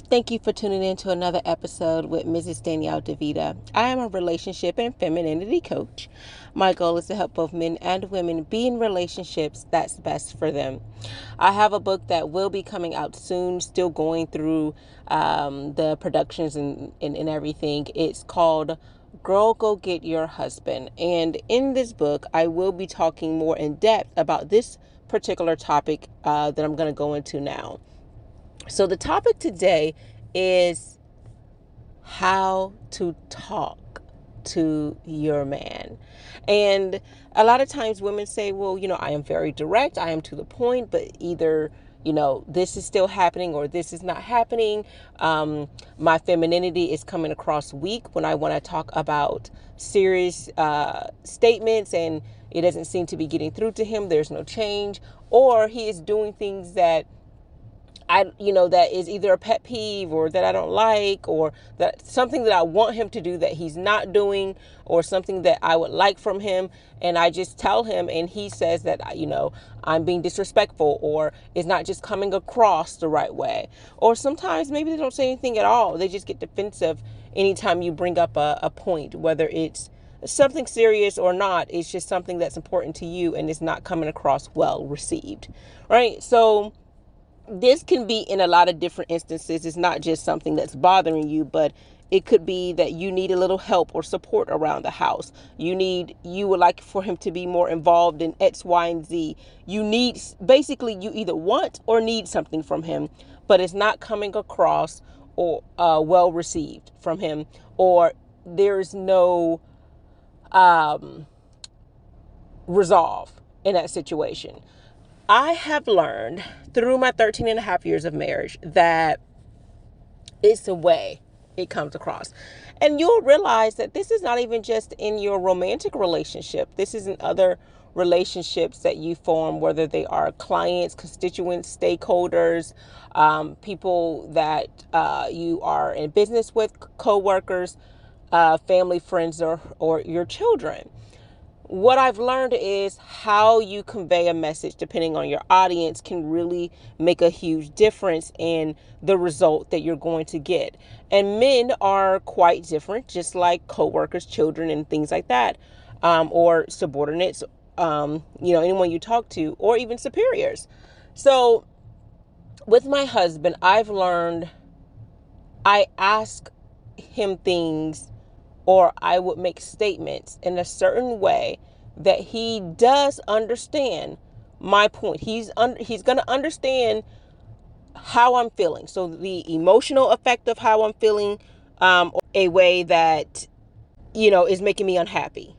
Thank you for tuning in to another episode with Mrs. Danielle DeVita. I am a relationship and femininity coach. My goal is to help both men and women be in relationships that's best for them. I have a book that will be coming out soon, still going through the productions and everything. It's called Girl, Go Get Your Husband. And in this book, I will be talking more in depth about this particular topic that I'm going to go into now. So the topic today is how to talk to your man. And a lot of times women say, well, I am very direct, I am to the point, but either this is still happening or this is not happening. My femininity is coming across weak when I want to talk about serious statements, and it doesn't seem to be getting through to him. There's no change, or he is doing things that that is either a pet peeve or that I don't like, or that something that I want him to do that he's not doing, or something that I would like from him. And I just tell him, and he says that, I'm being disrespectful, or is not just coming across the right way. Or sometimes maybe they don't say anything at all. They just get defensive anytime you bring up a point, whether it's something serious or not. It's just something that's important to you and is not coming across well received. Right. So this can be in a lot of different instances. It's not just something that's bothering you, but it could be that you need a little help or support around the house. You would like for him to be more involved in X, Y, and Z. Basically, you either want or need something from him, but it's not coming across or well received from him, or there's no resolve in that situation. I have learned through my 13 and a half years of marriage that it's the way it comes across. And you'll realize that this is not even just in your romantic relationship. This is in other relationships that you form, whether they are clients, constituents, stakeholders, people that you are in business with, co-workers, family, friends, or your children. What I've learned is how you convey a message, depending on your audience, can really make a huge difference in the result that you're going to get. And men are quite different, just like coworkers, children, and things like that, or subordinates, anyone you talk to, or even superiors. So with my husband, I've learned I ask him things, or I would make statements in a certain way that he does understand my point. He's going to understand how I'm feeling. So the emotional effect of how I'm feeling, a way that is making me unhappy.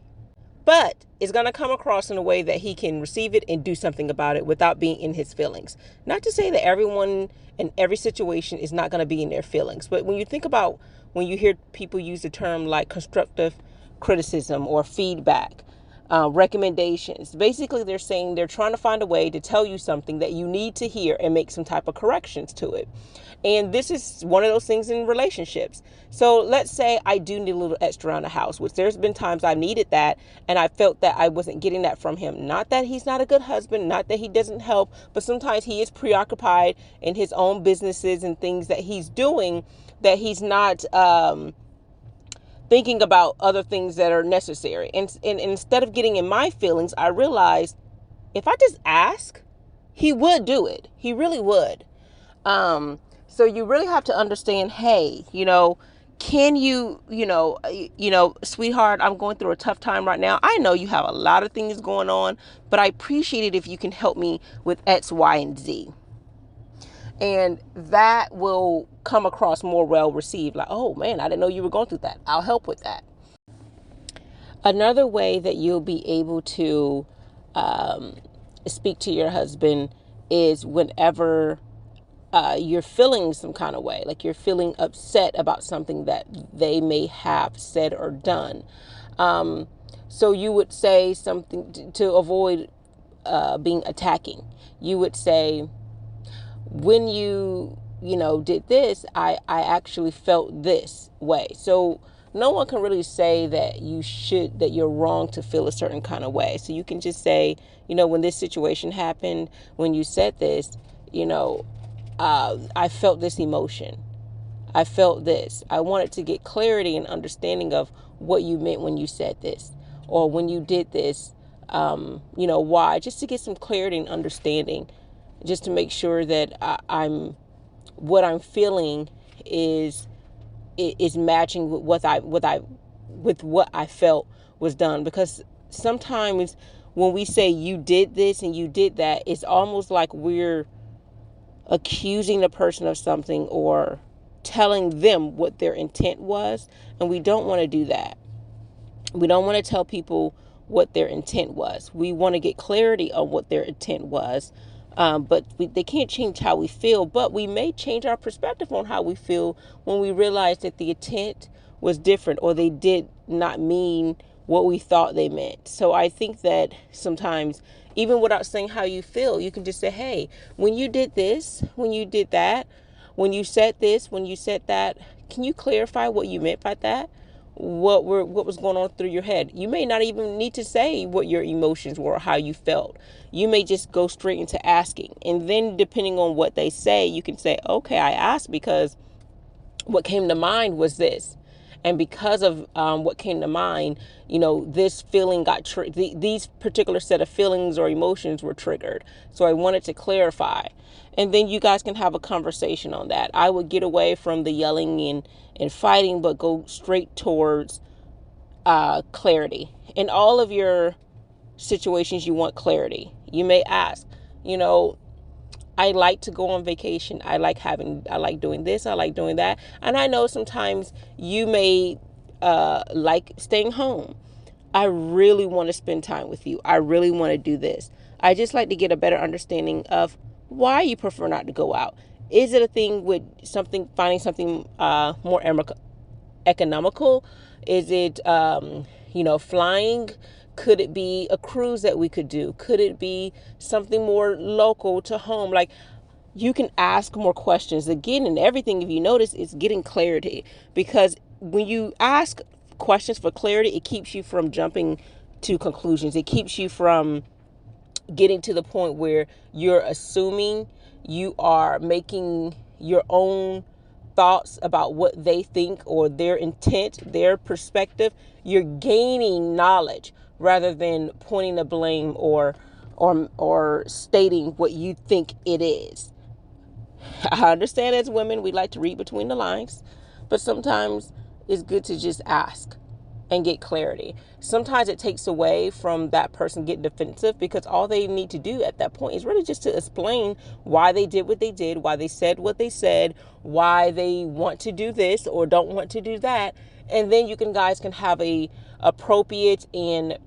But it's going to come across in a way that he can receive it and do something about it without being in his feelings. Not to say that everyone in every situation is not going to be in their feelings. But when you think about, when you hear people use the term like constructive criticism or feedback, recommendations, basically they're saying they're trying to find a way to tell you something that you need to hear and make some type of corrections to it. And this is one of those things in relationships. So let's say I do need a little extra around the house, which there's been times I've needed that, and I felt that I wasn't getting that from him. Not that he's not a good husband, not that he doesn't help, but sometimes he is preoccupied in his own businesses and things that he's doing, that he's not thinking about other things that are necessary. And instead of getting in my feelings, I realized if I just ask, he would do it. He really would. So you really have to understand, hey, can sweetheart, I'm going through a tough time right now. I know you have a lot of things going on, but I appreciate it if you can help me with X, Y, and Z. And that will come across more well received. Like, oh man, I didn't know you were going through that. I'll help with that. Another way that you'll be able to speak to your husband is whenever you're feeling some kind of way, like you're feeling upset about something that they may have said or done. So you would say something to avoid being attacking. You would say, when you did this, I actually felt this way. So no one can really say that you're wrong to feel a certain kind of way. So you can just say, when this situation happened, when you said this, I felt this emotion. I felt this. I wanted to get clarity and understanding of what you meant when you said this, or when you did this, why, just to get some clarity and understanding, just to make sure that what I'm feeling is matching with what I felt was done. Because sometimes when we say you did this and you did that, it's almost like we're accusing the person of something or telling them what their intent was, and we don't want to do that. We don't want to tell people what their intent was. We want to get clarity on what their intent was. They can't change how we feel, but we may change our perspective on how we feel when we realize that the intent was different, or they did not mean what we thought they meant. So I think that sometimes, even without saying how you feel, you can just say, hey, when you did this, when you did that, when you said this, when you said that, can you clarify what you meant by that? What was going on through your head? You may not even need to say what your emotions were or how you felt. You may just go straight into asking. And then depending on what they say, you can say, okay, I asked because what came to mind was this. And because of what came to mind, this feeling these particular set of feelings or emotions were triggered. So I wanted to clarify. And then you guys can have a conversation on that. I would get away from the yelling and fighting, but go straight towards clarity. In all of your situations, you want clarity. You may ask, I like to go on vacation. I like doing this. I like doing that. And I know sometimes you may like staying home. I really want to spend time with you. I really want to do this. I just like to get a better understanding of why you prefer not to go out. Is it a thing with finding something more economical? Is it, flying? Could it be a cruise that we could do? Could it be something more local to home? Like, you can ask more questions. Again, and everything, if you notice, is getting clarity. Because when you ask questions for clarity, it keeps you from jumping to conclusions. It keeps you from getting to the point where you're assuming, you are making your own thoughts about what they think or their intent, their perspective. You're gaining knowledge rather than pointing the blame or stating what you think it is. I understand as women, we like to read between the lines, but sometimes it's good to just ask and get clarity. Sometimes it takes away from that person getting defensive, because all they need to do at that point is really just to explain why they did what they did, why they said what they said, why they want to do this or don't want to do that. And then you guys can have a appropriate and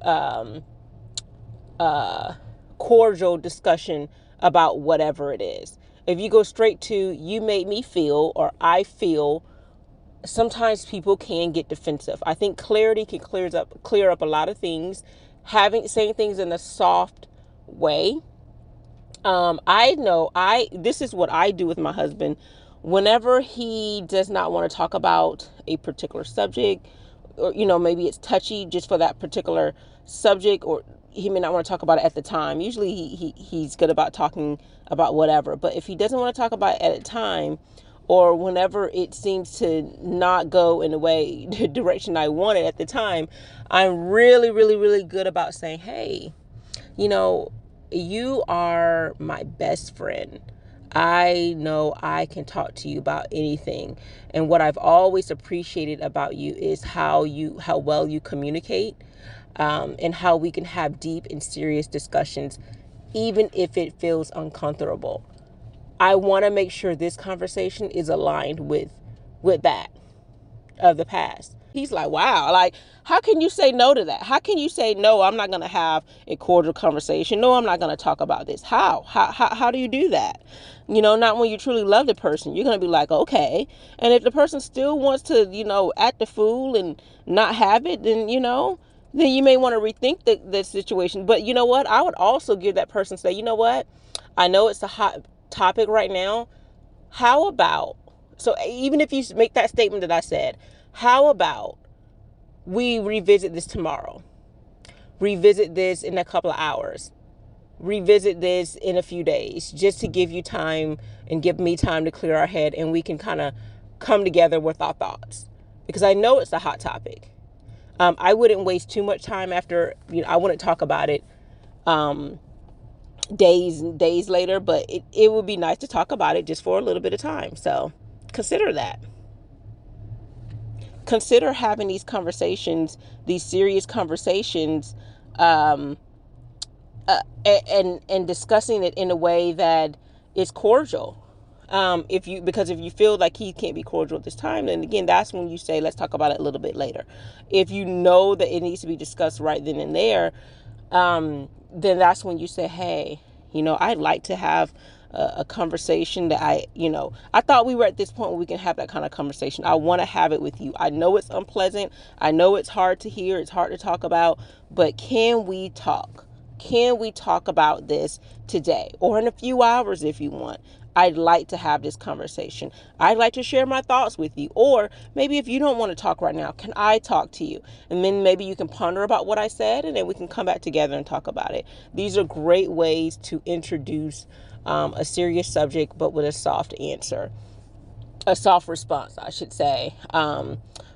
cordial discussion about whatever it is. If you go straight to, you made me feel, or I feel, sometimes people can get defensive. I think clarity can clear up a lot of things. Saying things in a soft way. This is what I do with my husband. Whenever he does not want to talk about a particular subject, or maybe it's touchy just for that particular subject, or he may not want to talk about it at the time. Usually he's good about talking about whatever. But if he doesn't want to talk about it at a time, or whenever it seems to not go in the direction I wanted at the time, I'm really, really, really good about saying, hey, you are my best friend. I know I can talk to you about anything. And what I've always appreciated about you is how well you communicate, and how we can have deep and serious discussions, even if it feels uncomfortable. I want to make sure this conversation is aligned with that of the past. He's like, wow, like, how can you say no to that? How can you say, no, I'm not going to have a cordial conversation? No, I'm not going to talk about this. How do you do that? Not when you truly love the person. You're going to be like, okay. And if the person still wants to, act the fool and not have it, then you may want to rethink the situation. But you know what? I would also give that person, say, you know what? I know it's a hot topic right now. How about, so even if you make that statement that I said, how about we revisit this tomorrow? Revisit this in a couple of hours. Revisit this in a few days, just to give you time and give me time to clear our head, and we can kind of come together with our thoughts, because I know it's a hot topic. I wouldn't waste too much time after, I wouldn't talk about it days and days later, but it would be nice to talk about it just for a little bit of time. So consider that. Consider having these conversations, these serious conversations, and discussing it in a way that is cordial. Because if you feel like he can't be cordial at this time, then again, that's when you say, let's talk about it a little bit later. If you know that it needs to be discussed right then and there, then that's when you say, hey, I'd like to have a conversation that I thought we were at this point where we can have that kind of conversation. I want to have it with you. I know it's unpleasant. I know it's hard to hear. It's hard to talk about, but can we talk? Can we talk about this today or in a few hours if you want? I'd like to have this conversation. I'd like to share my thoughts with you. Or maybe if you don't want to talk right now, can I talk to you? And then maybe you can ponder about what I said, and then we can come back together and talk about it. These are great ways to introduce a serious subject, but with a soft answer. A soft response, I should say,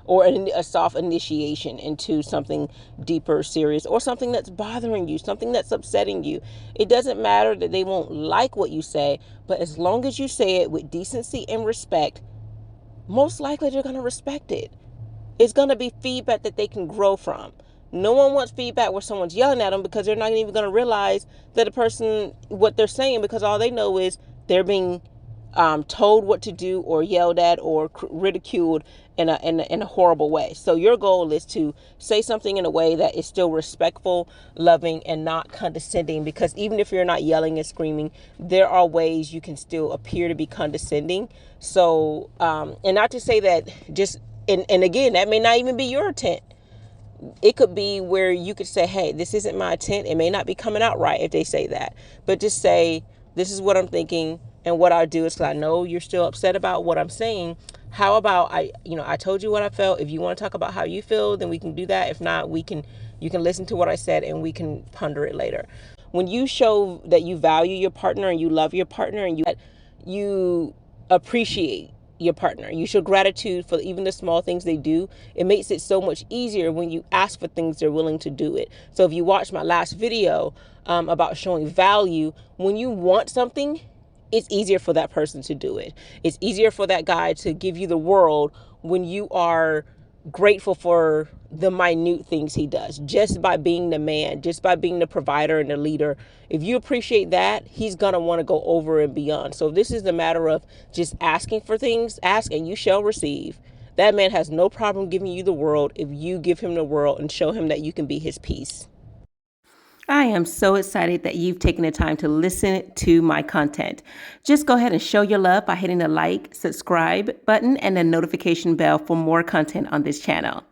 or a soft initiation into something deeper, serious, or something that's bothering you, something that's upsetting you. It doesn't matter that they won't like what you say, but as long as you say it with decency and respect, most likely they're going to respect it. It's going to be feedback that they can grow from. No one wants feedback where someone's yelling at them, because they're not even going to realize that the person, what they're saying, because all they know is they're being told what to do or yelled at or ridiculed in a horrible way. So your goal is to say something in a way that is still respectful, loving, and not condescending, because even if you're not yelling and screaming, there are ways you can still appear to be condescending. So, and not to say that and again, that may not even be your intent. It could be where you could say, hey, this isn't my intent. It may not be coming out right if they say that, but just say, this is what I'm thinking. And what I do is, because I know you're still upset about what I'm saying, how about I told you what I felt. If you want to talk about how you feel, then we can do that. If not, you can listen to what I said and we can ponder it later. When you show that you value your partner and you love your partner and you appreciate your partner, you show gratitude for even the small things they do, it makes it so much easier when you ask for things, they're willing to do it. So if you watch my last video about showing value, when you want something, it's easier for that person to do it. It's easier for that guy to give you the world when you are grateful for the minute things he does, just by being the man, just by being the provider and the leader. If you appreciate that, he's going to want to go over and beyond. So this is the matter of just asking for things. Ask and you shall receive. That man has no problem giving you the world if you give him the world and show him that you can be his peace. I am so excited that you've taken the time to listen to my content. Just go ahead and show your love by hitting the like, subscribe button, and the notification bell for more content on this channel.